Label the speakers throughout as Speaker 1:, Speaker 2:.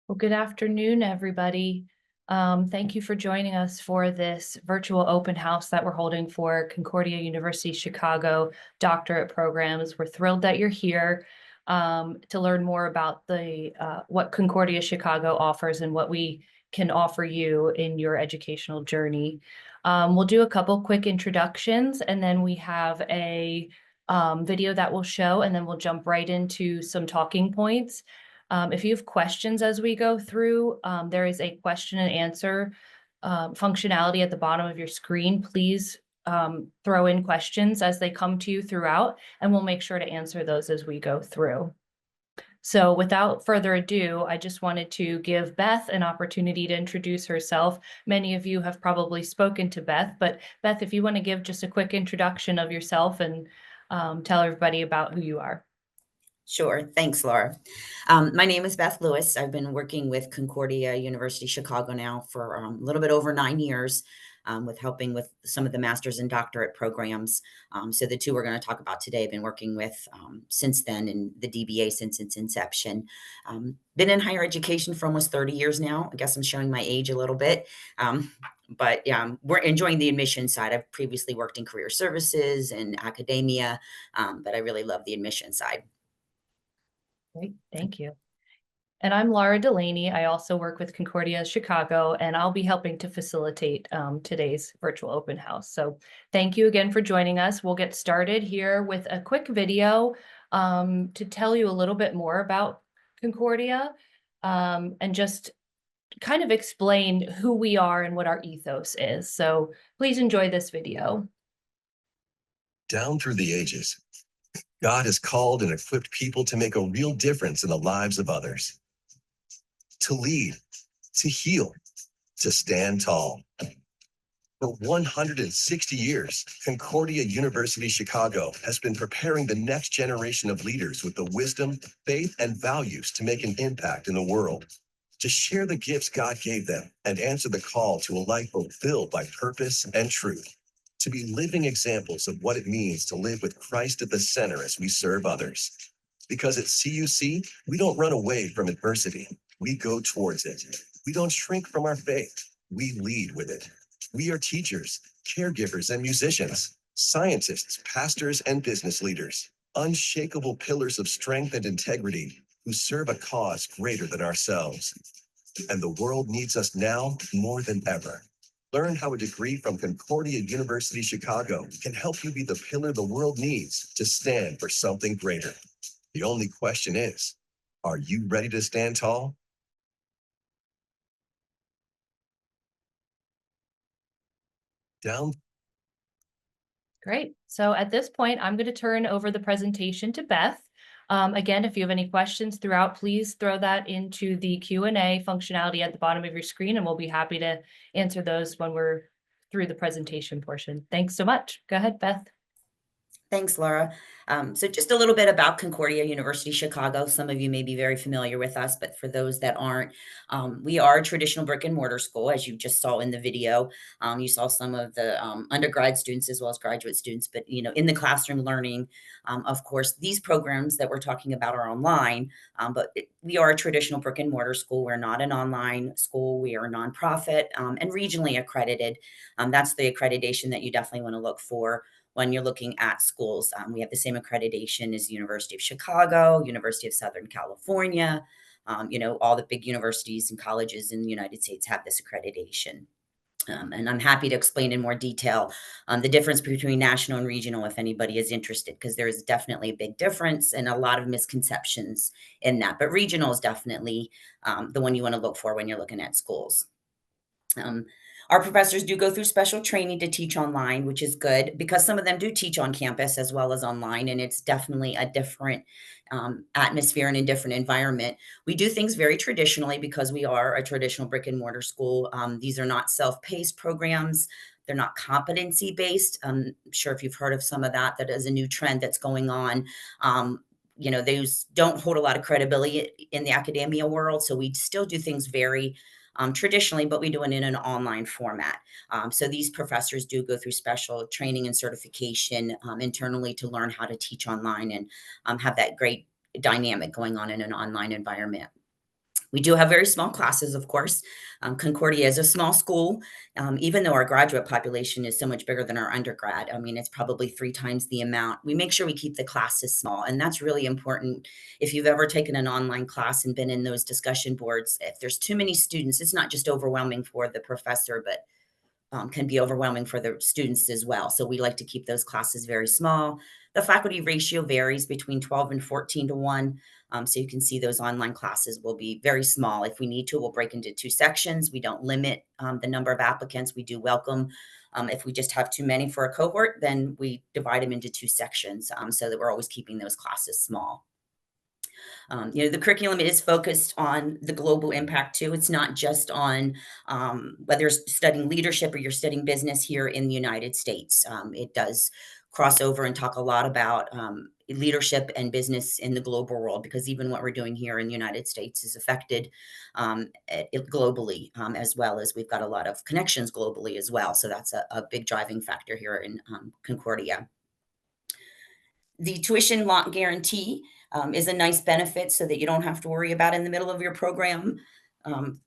Speaker 1: Well, good afternoon, everybody. Thank you for joining us for this virtual open house that we're holding for Concordia-Chicago doctorate programs. We're thrilled that you're here to learn more about what Concordia-Chicago offers and what we can offer you in your educational journey. We'll do a couple quick introductions, and then we have a video that we'll show, and then we'll jump right into some talking points. If you have questions as we go through, there is a question and answer functionality at the bottom of your screen. Please throw in questions as they come to you throughout, and we'll make sure to answer those as we go through. So without further ado, I just wanted to give Beth an opportunity to introduce herself. Many of you have probably spoken to Beth, but Beth, if you want to give just a quick introduction of yourself and tell everybody about who you are.
Speaker 2: Sure. Thanks, Laura. My name is Beth Lewis. I've been working with Concordia University Chicago now for a little bit over 9 years with helping with some of the master's and doctorate programs. So the two we're going to talk about today, I've been working with since then, and the DBA since its inception. Been in higher education for almost 30 years now. I guess I'm showing my age a little bit. But yeah, we're enjoying the admission side. I've previously worked in career services and academia, but I really love the admission side.
Speaker 1: Great, thank you. And I'm Laura Delaney. I also work with Concordia-Chicago, and I'll be helping to facilitate today's virtual open house. So thank you again for joining us. We'll get started here with a quick video to tell you a little bit more about Concordia and just kind of explain who we are and what our ethos is. So please enjoy this video.
Speaker 3: Down through the ages, God has called and equipped people to make a real difference in the lives of others, to lead, to heal, to stand tall. For 160 years, Concordia University Chicago has been preparing the next generation of leaders with the wisdom, faith, and values to make an impact in the world, to share the gifts God gave them and answer the call to a life fulfilled by purpose and truth, to be living examples of what it means to live with Christ at the center as we serve others. Because at CUC, we don't run away from adversity. We go towards it. We don't shrink from our faith. We lead with it. We are teachers, caregivers, and musicians, scientists, pastors, and business leaders, unshakable pillars of strength and integrity who serve a cause greater than ourselves. And the world needs us now more than ever. Learn how a degree from Concordia University Chicago can help you be the pillar the world needs to stand for something greater. The only question is, are you ready to stand tall? Down.
Speaker 1: Great. So at this point, I'm going to turn over the presentation to Beth. Again, if you have any questions throughout, please throw that into the Q&A functionality at the bottom of your screen, and we'll be happy to answer those when we're through the presentation portion. Thanks so much. Go ahead, Beth.
Speaker 2: Thanks, Laura. So just a little bit about Concordia University Chicago. Some of you may be very familiar with us, but for those that aren't, we are a traditional brick and mortar school, as you just saw in the video. You saw some of the undergrad students as well as graduate students, but in the classroom learning, of course, these programs that we're talking about are online, but we are a traditional brick and mortar school. We're not an online school. We are a nonprofit and regionally accredited. That's the accreditation that you definitely want to look for when you're looking at schools. We have the same accreditation as the University of Chicago, University of Southern California. All the big universities and colleges in the United States have this accreditation. And I'm happy to explain in more detail the difference between national and regional if anybody is interested, because there is definitely a big difference and a lot of misconceptions in that. But regional is definitely the one you want to look for when you're looking at schools. Our professors do go through special training to teach online, which is good because some of them do teach on campus as well as online, and it's definitely a different atmosphere and a different environment. We do things very traditionally because we are a traditional brick and mortar school. These are not self-paced programs. They're not competency-based. I'm sure if you've heard of some of that, that is a new trend that's going on. Those don't hold a lot of credibility in the academia world, so we still do things very traditionally, but we do it in an online format. So these professors do go through special training and certification internally to learn how to teach online and have that great dynamic going on in an online environment. We do have very small classes, of course. Concordia is a small school, even though our graduate population is so much bigger than our undergrad. I mean, it's probably 3 times the amount. We make sure we keep the classes small, and that's really important. If you've ever taken an online class and been in those discussion boards, if there's too many students, it's not just overwhelming for the professor, but can be overwhelming for the students as well. So we like to keep those classes very small. The faculty ratio varies between 12 and 14 to 1. So you can see those online classes will be very small. If we need to, we'll break into 2 sections. We don't limit the number of applicants. We do welcome. If we just have too many for a cohort, then we divide them into 2 sections so that we're always keeping those classes small. The curriculum is focused on the global impact too. It's not just on whether you're studying leadership or you're studying business here in the United States. It does cross over and talk a lot about leadership and business in the global world, because even what we're doing here in the United States is affected globally, as well as we've got a lot of connections globally as well. So that's a big driving factor here in Concordia. The tuition lock guarantee is a nice benefit so that you don't have to worry about in the middle of your program um,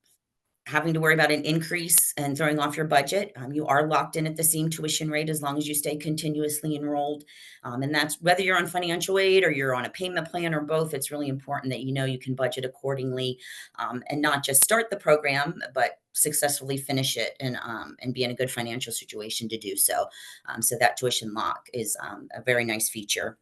Speaker 2: having to worry about an increase and throwing off your budget. You are locked in at the same tuition rate as long as you stay continuously enrolled. And that's whether you're on financial aid or you're on a payment plan or both. It's really important that you know you can budget accordingly and not just start the program, but successfully finish it and be in a good financial situation to do so. So that tuition lock is a very nice feature.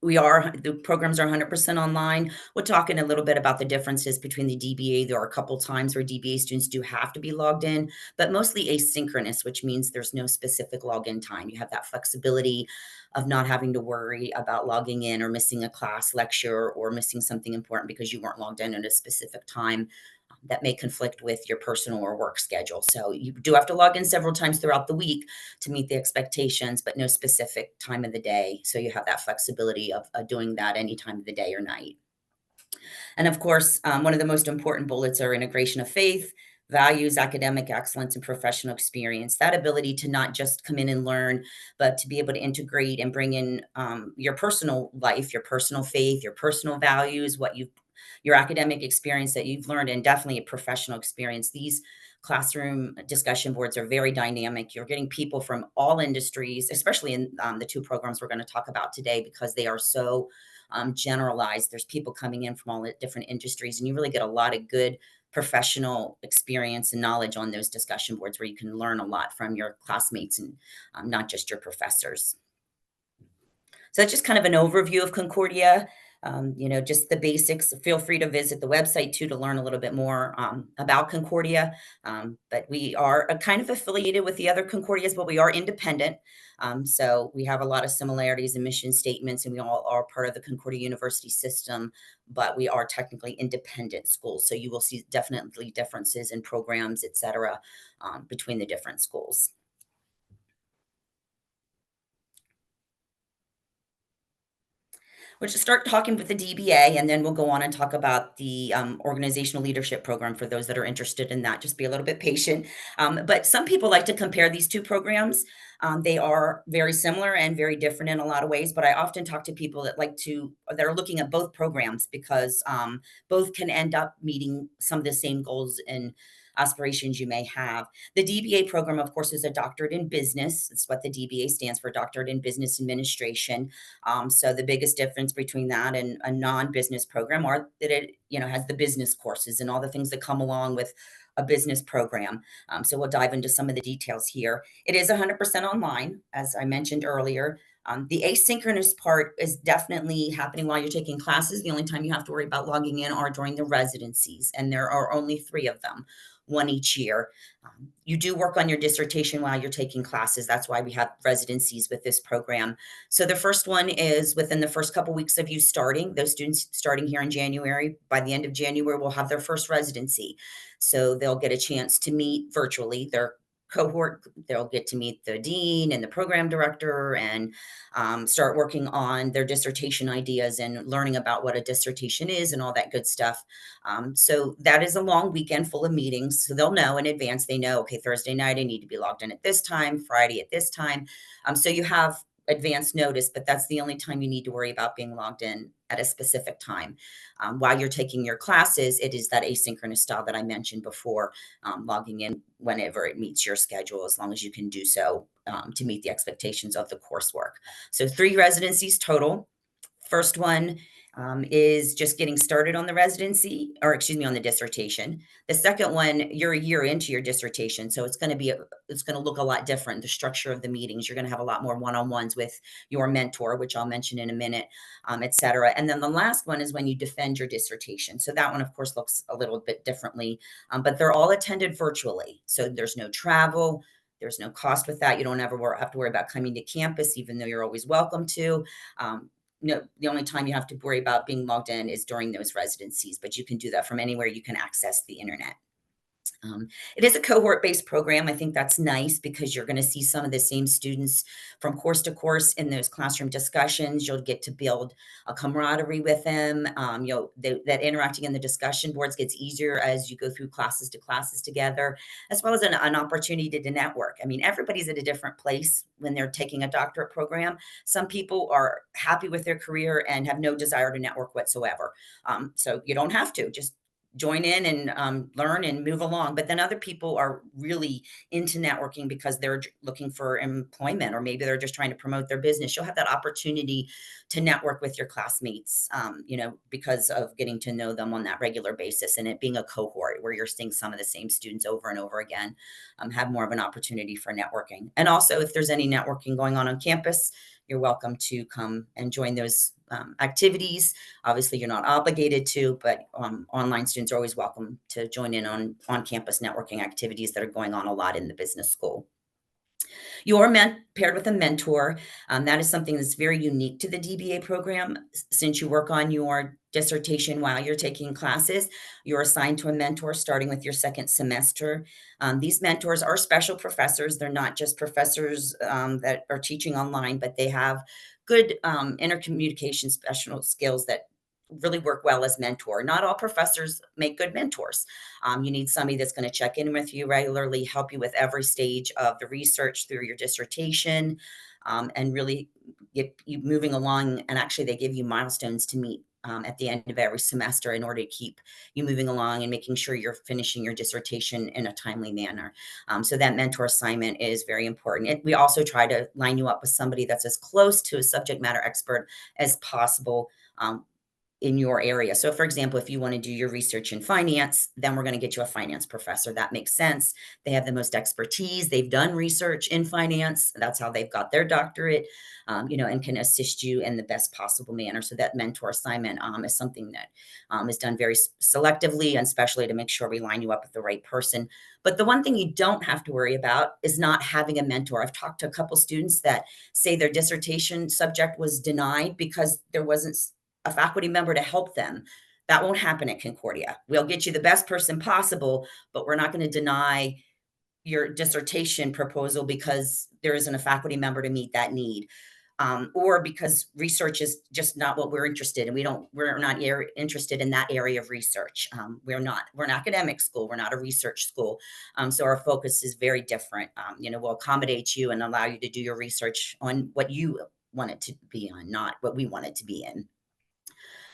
Speaker 2: The programs are 100% online. We'll talk in a little bit about the differences between the DBA. There are a couple times where DBA students do have to be logged in, but mostly asynchronous, which means there's no specific login time. You have that flexibility of not having to worry about logging in or missing a class lecture or missing something important because you weren't logged in at a specific time that may conflict with your personal or work schedule. So you do have to log in several times throughout the week to meet the expectations, but no specific time of the day. So you have that flexibility of doing that any time of the day or night. And of course, one of the most important bullets are integration of faith, values, academic excellence, and professional experience. That ability to not just come in and learn, but to be able to integrate and bring in your personal life, your personal faith, your personal values, your academic experience that you've learned, and definitely a professional experience. These classroom discussion boards are very dynamic. You're getting people from all industries, especially in the 2 programs we're going to talk about today, because they are so generalized. There's people coming in from all the different industries, and you really get a lot of good professional experience and knowledge on those discussion boards where you can learn a lot from your classmates and not just your professors. So that's just kind of an overview of Concordia. Just the basics. Feel free to visit the website too to learn a little bit more about Concordia. But we are kind of affiliated with the other Concordias, but we are independent. So we have a lot of similarities in mission statements, and we all are part of the Concordia University system, but we are technically independent schools. So you will see definitely differences in programs, et cetera, between the different schools. We'll just start talking with the DBA, and then we'll go on and talk about the organizational leadership program for those that are interested in that. Just be a little bit patient. But some people like to compare these 2 programs. They are very similar and very different in a lot of ways, but I often talk to people that are looking at both programs because both can end up meeting some of the same goals and aspirations you may have. The DBA program, of course, is a doctorate in business. It's what the DBA stands for, Doctorate in Business Administration. So the biggest difference between that and a non-business program are that it, has the business courses and all the things that come along with a business program. So we'll dive into some of the details here. It is 100% online, as I mentioned earlier. The asynchronous part is definitely happening while you're taking classes. The only time you have to worry about logging in are during the residencies, and there are only 3 of them, 1 each year. You do work on your dissertation while you're taking classes. That's why we have residencies with this program. So the first one is within the first couple weeks of you starting. Those students starting here in January, by the end of January, will have their first residency. So they'll get a chance to meet virtually their cohort. They'll get to meet the dean and the program director and start working on their dissertation ideas and learning about what a dissertation is and all that good stuff. So that is a long weekend full of meetings. So they'll know in advance. They know, okay, Thursday night I need to be logged in at this time, Friday at this time. So you have advance notice, but that's the only time you need to worry about being logged in at a specific time. While you're taking your classes, it is that asynchronous style that I mentioned before, logging in whenever it meets your schedule, as long as you can do so to meet the expectations of the coursework. So 3 residencies total. First one is just getting started on the residency, or excuse me, on the dissertation. The second one, you're a year into your dissertation, so it's going to look a lot different. The structure of the meetings, you're going to have a lot more one-on-ones with your mentor, which I'll mention in a minute, et cetera. And then the last one is when you defend your dissertation. So that one, of course, looks a little bit differently, but they're all attended virtually. So there's no travel. There's no cost with that. You don't ever have to worry about coming to campus, even though you're always welcome to. No, the only time you have to worry about being logged in is during those residencies, but you can do that from anywhere you can access the internet. It is a cohort-based program. I think that's nice because you're going to see some of the same students from course to course in those classroom discussions. You'll get to build a camaraderie with them. That interacting in the discussion boards gets easier as you go through classes to classes together, as well as an opportunity to network. I mean, everybody's at a different place when they're taking a doctorate program. Some people are happy with their career and have no desire to network whatsoever. So you don't have to. Just join in and learn and move along. But then other people are really into networking because they're looking for employment, or maybe they're just trying to promote their business. You'll have that opportunity to network with your classmates, because of getting to know them on that regular basis, and it being a cohort where you're seeing some of the same students over and over again, have more of an opportunity for networking. And also, if there's any networking going on campus, you're welcome to come and join those activities. Obviously, you're not obligated to, but online students are always welcome to join in on campus networking activities that are going on a lot in the business school. You're paired with a mentor. That is something that's very unique to the DBA program. Since you work on your dissertation while you're taking classes, you're assigned to a mentor starting with your second semester. These mentors are special professors. They're not just professors that are teaching online, but they have good intercommunication special skills that really work well as mentor. Not all professors make good mentors. You need somebody that's going to check in with you regularly, help you with every stage of the research through your dissertation, and really get you moving along. And actually, they give you milestones to meet at the end of every semester in order to keep you moving along and making sure you're finishing your dissertation in a timely manner. So that mentor assignment is very important. We also try to line you up with somebody that's as close to a subject matter expert as possible in your area. So for example, if you want to do your research in finance, then we're going to get you a finance professor. That makes sense. They have the most expertise. They've done research in finance. That's how they've got their doctorate, and can assist you in the best possible manner. So that mentor assignment is something that is done very selectively, and especially to make sure we line you up with the right person. But the one thing you don't have to worry about is not having a mentor. I've talked to a couple students that say their dissertation subject was denied because there wasn't a faculty member to help them. That won't happen at Concordia. We'll get you the best person possible, but we're not going to deny your dissertation proposal because there isn't a faculty member to meet that need. Or because research is just not what we're interested in. We're not interested in that area of research. We're an academic school. We're not a research school. So our focus is very different. We'll accommodate you and allow you to do your research on what you want it to be on, not what we want it to be in.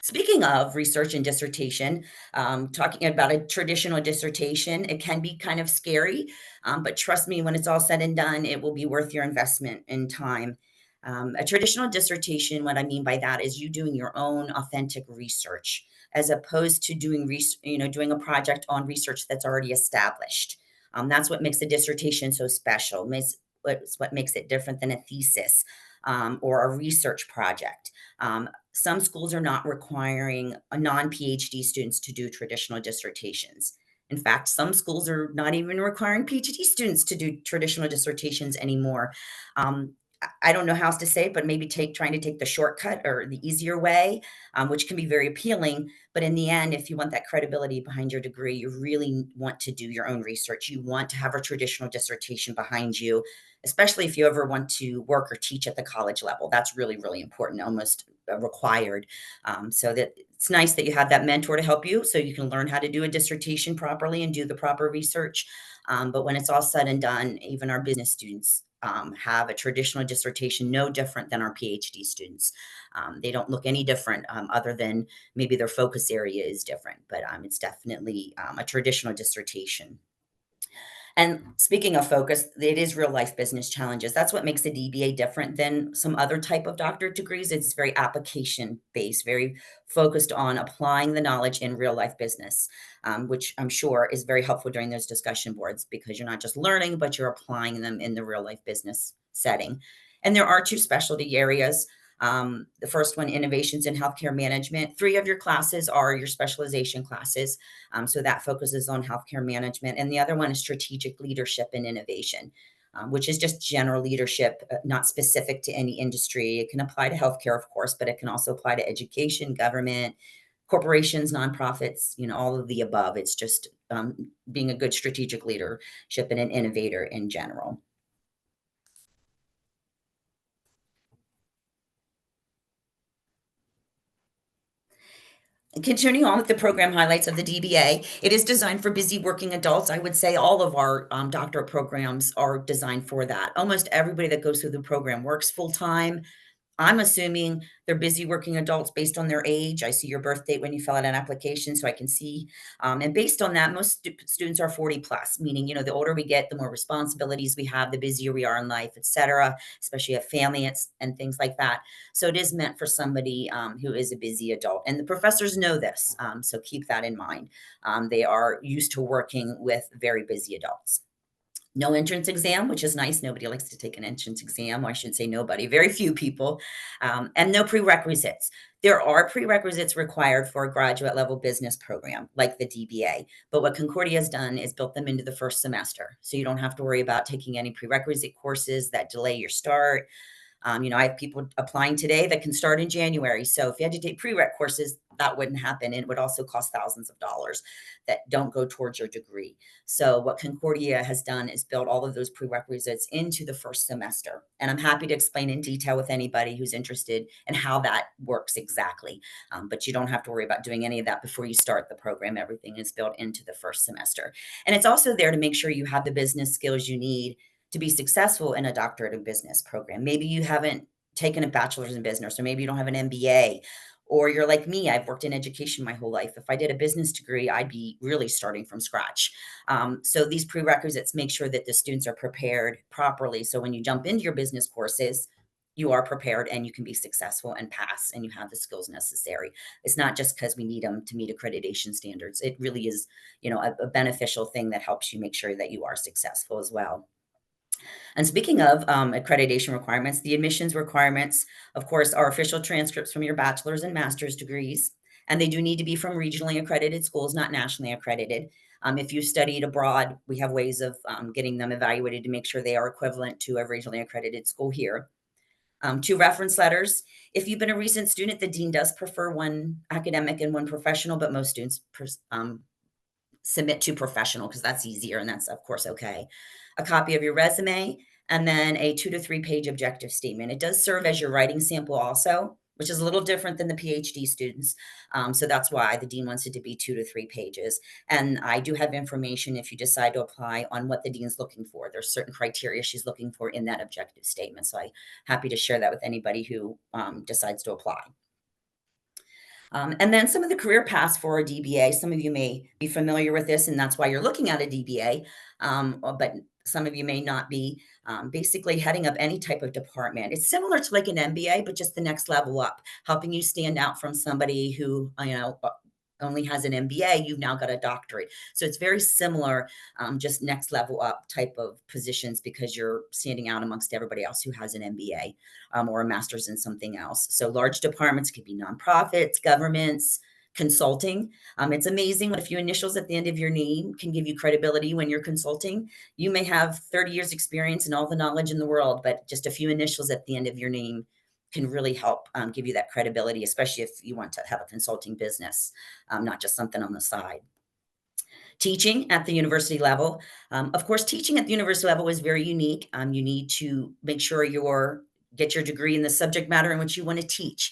Speaker 2: Speaking of research and dissertation, talking about a traditional dissertation, it can be kind of scary, but trust me, when it's all said and done, it will be worth your investment in time. A traditional dissertation, what I mean by that is you doing your own authentic research, as opposed to doing doing a project on research that's already established. That's what makes a dissertation so special. It's what makes it different than a thesis or a research project. Some schools are not requiring a non-PhD students to do traditional dissertations. In fact, some schools are not even requiring PhD students to do traditional dissertations anymore. I don't know how else to say it, but maybe trying to take the shortcut or the easier way, which can be very appealing. But in the end, if you want that credibility behind your degree, you really want to do your own research. You want to have a traditional dissertation behind you, especially if you ever want to work or teach at the college level. That's really, really important, almost required. So that it's nice that you have that mentor to help you so you can learn how to do a dissertation properly and do the proper research. But when it's all said and done, even our business students have a traditional dissertation, no different than our PhD students. They don't look any different other than maybe their focus area is different, but it's definitely a traditional dissertation. And speaking of focus, it is real life business challenges. That's what makes a DBA different than some other type of doctorate degrees. It's very application based, very focused on applying the knowledge in real life business, which I'm sure is very helpful during those discussion boards because you're not just learning, but you're applying them in the real life business setting. And there are two specialty areas. The first one, innovations in healthcare management. 3 of your classes are your specialization classes. So that focuses on healthcare management. And the other one is strategic leadership and innovation, which is just general leadership, not specific to any industry. It can apply to healthcare, of course, but it can also apply to education, government, corporations, nonprofits, all of the above. It's just being a good strategic leadership and an innovator in general. Continuing on with the program highlights of the DBA, it is designed for busy working adults. I would say all of our doctorate programs are designed for that. Almost everybody that goes through the program works full time. I'm assuming they're busy working adults based on their age. I see your birth date when you fill out an application, so I can see. And based on that, most students are 40 plus, meaning, the older we get, the more responsibilities we have, the busier we are in life, et cetera, especially a family and things like that. So it is meant for somebody who is a busy adult. And the professors know this, so keep that in mind. They are used to working with very busy adults. No entrance exam, which is nice. Nobody likes to take an entrance exam. Or I should say nobody, very few people. And no prerequisites. There are prerequisites required for a graduate level business program like the DBA. But what Concordia has done is built them into the first semester. So you don't have to worry about taking any prerequisite courses that delay your start. I have people applying today that can start in January. So if you had to take prereq courses, that wouldn't happen. And it would also cost thousands of dollars that don't go towards your degree. So what Concordia has done is build all of those prerequisites into the first semester. And I'm happy to explain in detail with anybody who's interested in how that works exactly. But you don't have to worry about doing any of that before you start the program. Everything is built into the first semester. And it's also there to make sure you have the business skills you need to be successful in a doctorate in business program. Maybe you haven't taken a bachelor's in business, or maybe you don't have an MBA, or you're like me, I've worked in education my whole life. If I did a business degree, I'd be really starting from scratch. So these prerequisites make sure that the students are prepared properly. So when you jump into your business courses, you are prepared and you can be successful and pass and you have the skills necessary. It's not just because we need them to meet accreditation standards. It really is, a beneficial thing that helps you make sure that you are successful as well. And speaking of accreditation requirements, the admissions requirements, of course, are official transcripts from your bachelor's and master's degrees. And they do need to be from regionally accredited schools, not nationally accredited. If you studied abroad, we have ways of getting them evaluated to make sure they are equivalent to a regionally accredited school here. 2 reference letters. If you've been a recent student, the dean does prefer one academic and one professional, but most students submit to professional because that's easier and that's of course okay. A copy of your resume, and then a 2 to 3 page objective statement. It does serve as your writing sample also, which is a little different than the PhD students. So that's why the dean wants it to be 2 to 3 pages. And I do have information if you decide to apply on what the dean's looking for. There's certain criteria she's looking for in that objective statement. So I'm happy to share that with anybody who decides to apply. And then some of the career paths for a DBA, some of you may be familiar with this, and that's why you're looking at a DBA, but some of you may not be. Basically, heading up any type of department. It's similar to like an MBA, but just the next level up, helping you stand out from somebody who, only has an MBA, you've now got a doctorate. So it's very similar, just next level up type of positions because you're standing out amongst everybody else who has an MBA or a master's in something else. So large departments could be nonprofits, governments, consulting. It's amazing what a few initials at the end of your name can give you credibility when you're consulting. You may have 30 years experience and all the knowledge in the world, but just a few initials at the end of your name can really help give you that credibility, especially if you want to have a consulting business, not just something on the side. Teaching at the university level. Of course, teaching at the university level is very unique. You need to make sure get your degree in the subject matter in which you want to teach,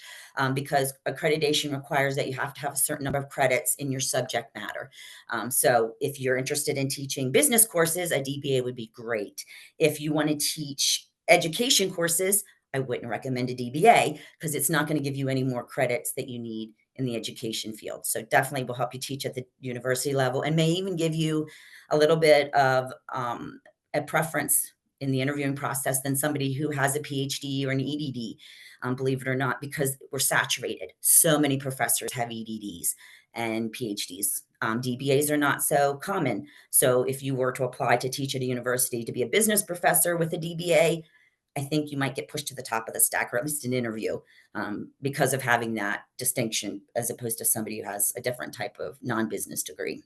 Speaker 2: because accreditation requires that you have to have a certain number of credits in your subject matter. So if you're interested in teaching business courses, a DBA would be great. If you want to teach education courses, I wouldn't recommend a DBA because it's not going to give you any more credits that you need in the education field. So definitely will help you teach at the university level and may even give you a little bit of a preference in the interviewing process than somebody who has a PhD or an EDD, believe it or not, because we're saturated. So many professors have EDDs and PhDs. DBAs are not so common. So if you were to apply to teach at a university to be a business professor with a DBA, I think you might get pushed to the top of the stack, or at least an interview, because of having that distinction, as opposed to somebody who has a different type of non-business degree.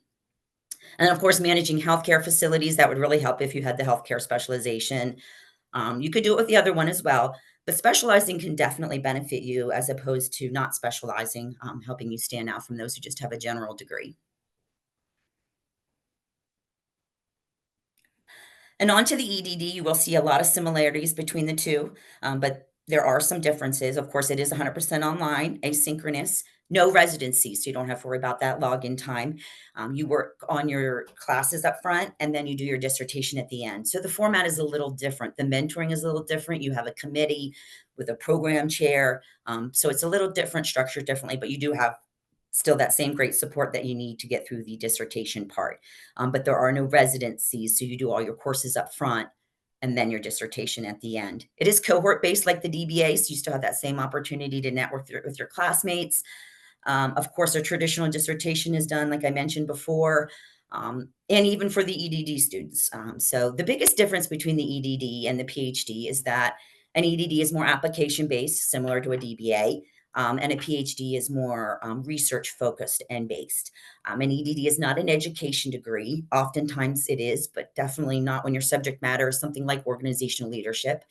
Speaker 2: And of course, managing healthcare facilities, that would really help if you had the healthcare specialization. You could do it with the other one as well, but specializing can definitely benefit you as opposed to not specializing, helping you stand out from those who just have a general degree. And onto the EDD, you will see a lot of similarities between the two, but there are some differences. Of course, it is 100% online, asynchronous, no residency, so you don't have to worry about that login time. You work on your classes up front, and then you do your dissertation at the end. So the format is a little different. The mentoring is a little different. You have a committee with a program chair, so it's a little different, structured differently, but you do have still that same great support that you need to get through the dissertation part. But there are no residencies, so you do all your courses up front and then your dissertation at the end. It is cohort based like the DBA, so you still have that same opportunity to network with your classmates. Of course, a traditional dissertation is done, like I mentioned before, and even for the EDD students. So the biggest difference between the EDD and the PhD is that an EDD is more application based, similar to a DBA. And a PhD is more research focused and based. An EDD is not an education degree. Oftentimes it is, but definitely not when your subject matter is something like organizational leadership.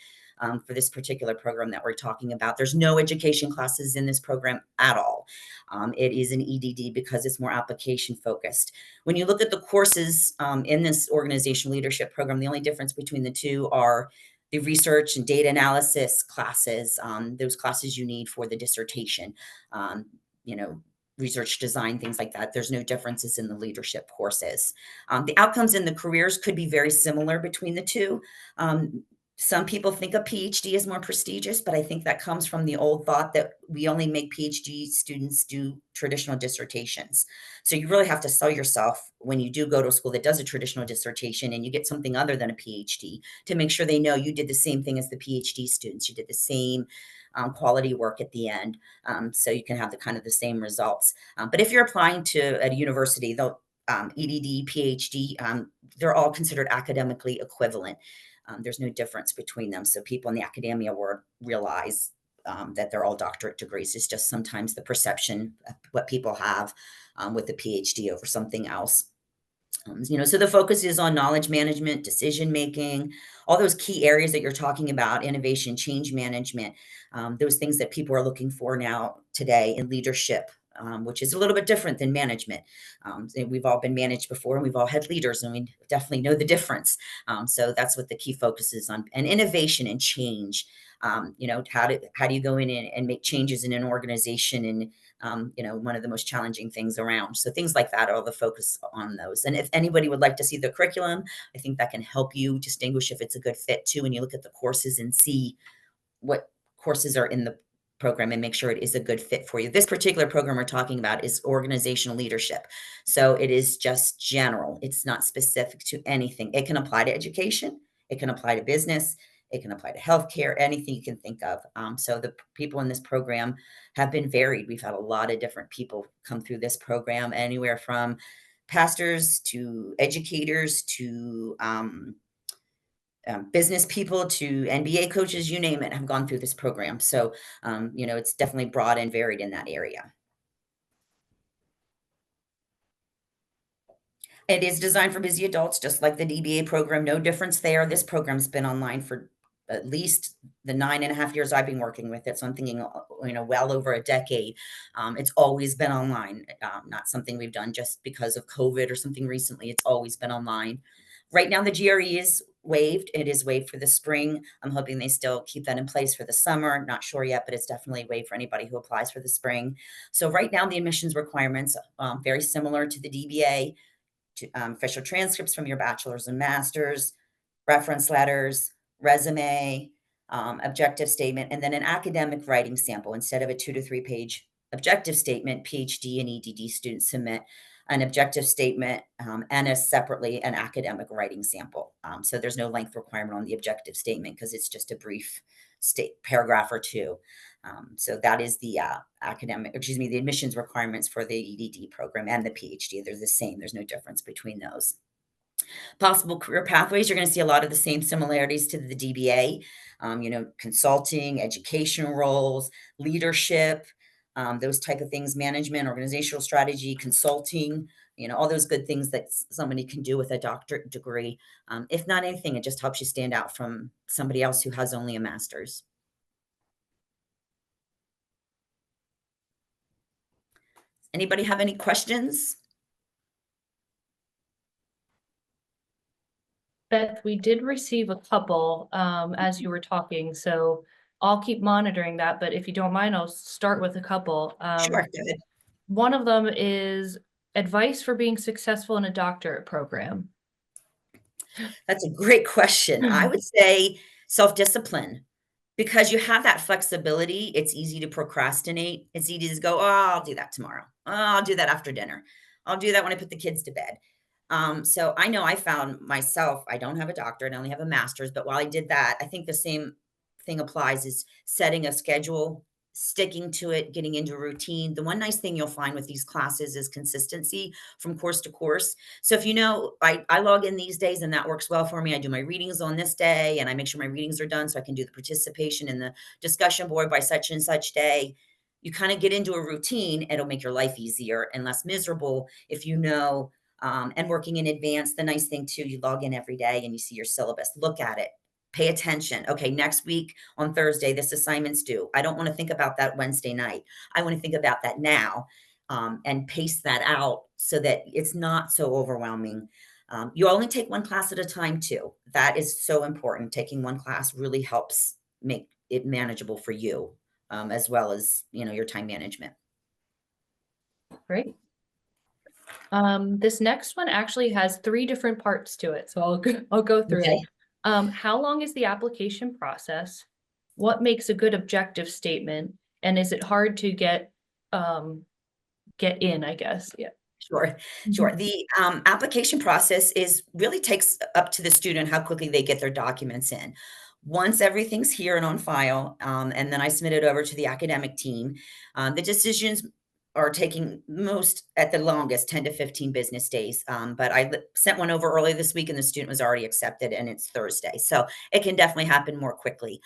Speaker 2: For this particular program that we're talking about, there's no education classes in this program at all. It is an EDD because it's more application focused. When you look at the courses in this organizational leadership program, the only difference between the two are the research and data analysis classes, those classes you need for the dissertation, um, you know, research design, things like that. There's no differences in the leadership courses. The outcomes in the careers could be very similar between the two. Some people think a PhD is more prestigious, but I think that comes from the old thought that we only make PhD students do traditional dissertations. So you really have to sell yourself when you do go to a school that does a traditional dissertation and you get something other than a PhD to make sure they know you did the same thing as the PhD students. You did the same quality work at the end, so you can have the kind of the same results. But if you're applying to a university, they'll EDD, PhD, they're all considered academically equivalent. There's no difference between them. So people in the academia world realize that they're all doctorate degrees. It's just sometimes the perception of what people have with the PhD over something else. So the focus is on knowledge management, decision making, all those key areas that you're talking about, innovation, change management, those things that people are looking for now today in leadership, which is a little bit different than management. We've all been managed before and we've all had leaders and we definitely know the difference. So that's what the key focus is on, and innovation and change. How do you go in and make changes in an organization, and one of the most challenging things around. So things like that are the focus on those. And if anybody would like to see the curriculum, I think that can help you distinguish if it's a good fit too. When you look at the courses and see what courses are in the program and make sure it is a good fit for you. This particular program we're talking about is organizational leadership. So it is just general. It's not specific to anything. It can apply to education. It can apply to business. It can apply to healthcare, anything you can think of. So the people in this program have been varied. We've had a lot of different people come through this program, anywhere from pastors to educators to business people to NBA coaches, you name it, have gone through this program. So, it's definitely broad and varied in that area. It is designed for busy adults, just like the DBA program. No difference there. This program's been online for at least the 9.5 years I've been working with it. So I'm thinking, well over a decade. It's always been online, not something we've done just because of COVID or something recently. It's always been online. Right now, the GRE is waived. It is waived for the spring. I'm hoping they still keep that in place for the summer. Not sure yet, but it's definitely waived for anybody who applies for the spring. So right now, the admissions requirements, very similar to the DBA. Official transcripts from your bachelor's and master's, reference letters, resume, objective statement, and then an academic writing sample. Instead of a 2 to 3 page objective statement, PhD and EDD students submit an objective statement and a separately an academic writing sample. So there's no length requirement on the objective statement because it's just a brief paragraph or two. So that is the the admissions requirements for the EDD program and the PhD. They're the same. There's no difference between those. Possible career pathways, you're going to see a lot of the same similarities to the DBA, consulting, educational roles, leadership, those type of things, management, organizational strategy, consulting, all those good things that somebody can do with a doctorate degree. If not anything, it just helps you stand out from somebody else who has only a master's. Anybody have any questions?
Speaker 1: Beth, we did receive a couple as you were talking, so I'll keep monitoring that, but if you don't mind, I'll start with a couple.
Speaker 2: Sure, go ahead.
Speaker 1: One of them is advice for being successful in a doctorate program.
Speaker 2: That's a great question. I would say self-discipline. Because you have that flexibility, it's easy to procrastinate. It's easy to go, "Oh, I'll do that tomorrow. Oh, I'll do that after dinner. I'll do that when I put the kids to bed." So I know I found myself, I don't have a doctorate, I only have a master's, but while I did that, I think the same thing applies is setting a schedule, sticking to it, getting into a routine. The one nice thing you'll find with these classes is consistency from course to course. So if I log in these days and that works well for me. I do my readings on this day and I make sure my readings are done so I can do the participation in the discussion board by such and such day. You kind of get into a routine. It'll make your life easier and less miserable if and working in advance. The nice thing too, you log in every day and you see your syllabus, look at it, pay attention. Okay, next week on Thursday, this assignment's due. I don't want to think about that Wednesday night. I want to think about that now and pace that out so that it's not so overwhelming. You only take one class at a time too. That is so important. Taking one class really helps make it manageable for you as well as, your time management.
Speaker 1: Great. This next one actually has 3 different parts to it, so I'll go through
Speaker 2: Okay.
Speaker 1: it. How long is the application process? What makes a good objective statement? And is it hard to get in, I guess? Yeah.
Speaker 2: Sure, sure. The application process is really takes up to the student how quickly they get their documents in. Once everything's here and on file, and then I submit it over to the academic team, the decisions are taking most at the longest 10 to 15 business days. But I sent one over early this week and the student was already accepted and it's Thursday. So it can definitely happen more quickly.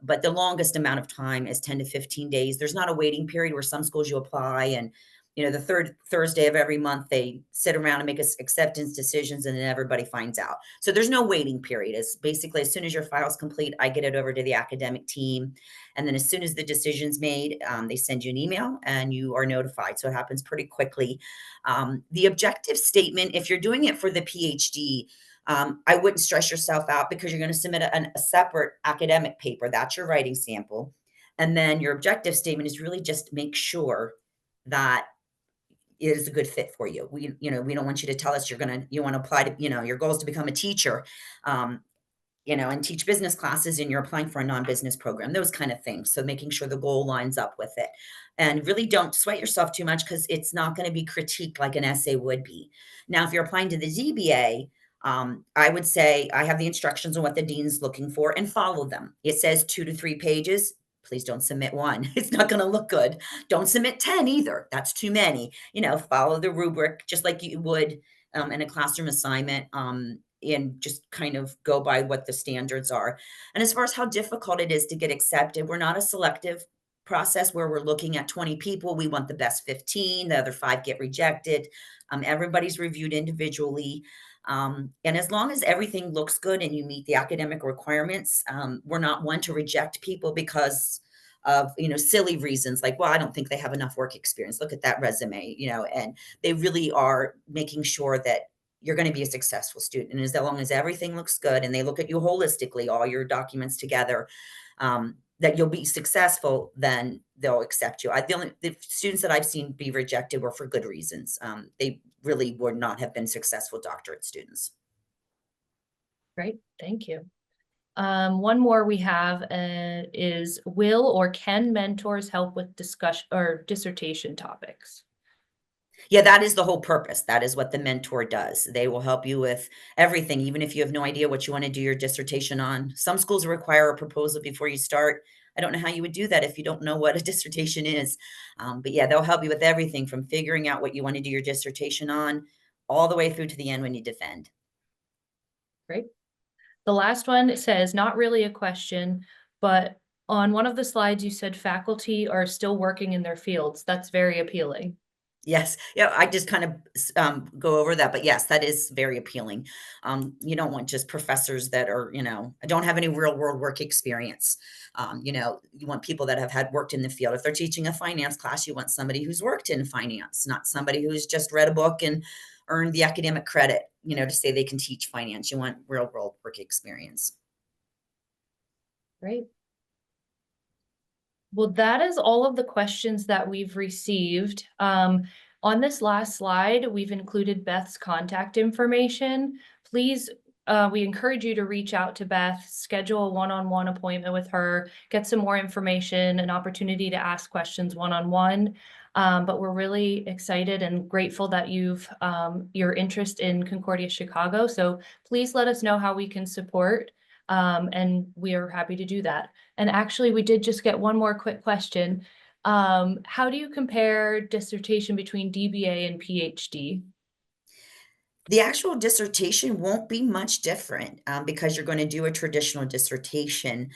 Speaker 2: But the longest amount of time is 10 to 15 days. There's not a waiting period where some schools you apply and the third Thursday of every month, they sit around and make acceptance decisions and then everybody finds out. So there's no waiting period. It's basically as soon as your file's complete, I get it over to the academic team. And then as soon as the decision's made, they send you an email and you are notified. So it happens pretty quickly. The objective statement, if you're doing it for the PhD, I wouldn't stress yourself out because you're going to submit a separate academic paper. That's your writing sample. And then your objective statement is really just make sure that it is a good fit for you. We don't want you to tell us you want to apply to, your goal is to become a teacher, and teach business classes and you're applying for a non-business program, those kind of things. So making sure the goal lines up with it and really don't sweat yourself too much because it's not going to be critiqued like an essay would be. Now, if you're applying to the ZBA, I would say I have the instructions on what the dean's looking for and follow them. It says 2 to 3 pages. Please don't submit 1. It's not going to look good. Don't submit 10 either. That's too many. Follow the rubric just like you would in a classroom assignment. And just kind of go by what the standards are. And as far as how difficult it is to get accepted, we're not a selective process where we're looking at 20 people. We want the best 15, the other 5 get rejected. Everybody's reviewed individually. And as long as everything looks good and you meet the academic requirements, we're not one to reject people because of, silly reasons like, well, I don't think they have enough work experience. Look at that resume, and they really are making sure that you're going to be a successful student. And as long as everything looks good and they look at you holistically, all your documents together, that you'll be successful, then they'll accept you. The students that I've seen be rejected were for good reasons. They really would not have been successful doctorate students.
Speaker 1: Great, thank you. One more we have is will or can mentors help with discussion or dissertation topics?
Speaker 2: Yeah, that is the whole purpose. That is what the mentor does. They will help you with everything, even if you have no idea what you want to do your dissertation on. Some schools require a proposal before you start. I don't know how you would do that if you don't know what a dissertation is. But yeah, they'll help you with everything from figuring out what you want to do your dissertation on all the way through to the end when you defend.
Speaker 1: Great. The last one says, not really a question, but on one of the slides, you said faculty are still working in their fields. That's very appealing.
Speaker 2: Yes. Yeah, I just kind of go over that, but yes, that is very appealing. You don't want just professors that are, don't have any real world work experience. You want people that have had worked in the field. If they're teaching a finance class, you want somebody who's worked in finance, not somebody who's just read a book and earned the academic credit, to say they can teach finance. You want real world work experience.
Speaker 1: Great. Well, that is all of the questions that we've received. On this last slide, we've included Beth's contact information. Please, we encourage you to reach out to Beth, schedule a one-on-one appointment with her, get some more information, an opportunity to ask questions one-on-one. But we're really excited and grateful that you've your interest in Concordia-Chicago. So please let us know how we can support, and we are happy to do that. And actually, we did just get one more quick question. How do you compare dissertation between DBA and PhD?
Speaker 2: The actual dissertation won't be much different because you're going to do a traditional dissertation.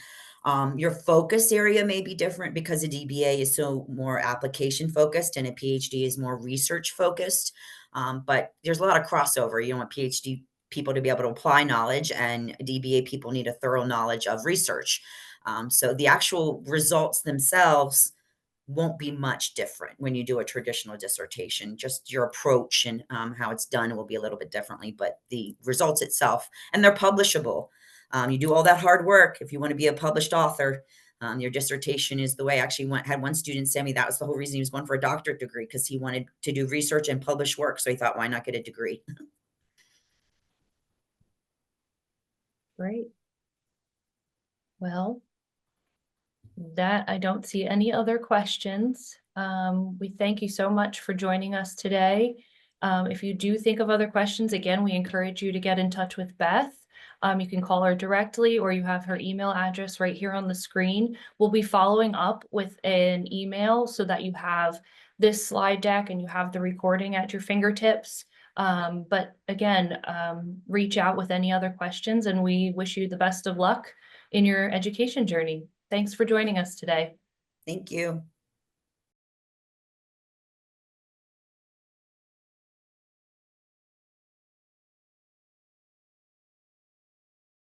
Speaker 2: Your focus area may be different because a DBA is so more application focused and a PhD is more research focused. But there's a lot of crossover. You want PhD people to be able to apply knowledge, and DBA people need a thorough knowledge of research. So the actual results themselves won't be much different when you do a traditional dissertation. Just your approach and how it's done will be a little bit differently, but the results itself, and they're publishable. You do all that hard work. If you want to be a published author, your dissertation is the way. I actually had one student say to me that was the whole reason he was going for a doctorate degree, because he wanted to do research and publish work. So he thought, why not get a degree?
Speaker 1: Great. Well, that I don't see any other questions. We thank you so much for joining us today. If you do think of other questions, again, we encourage you to get in touch with Beth. You can call her directly, or you have her email address right here on the screen. We'll be following up with an email so that you have this slide deck and you have the recording at your fingertips. But again, reach out with any other questions, and we wish you the best of luck in your education journey. Thanks for joining us today.
Speaker 2: Thank you.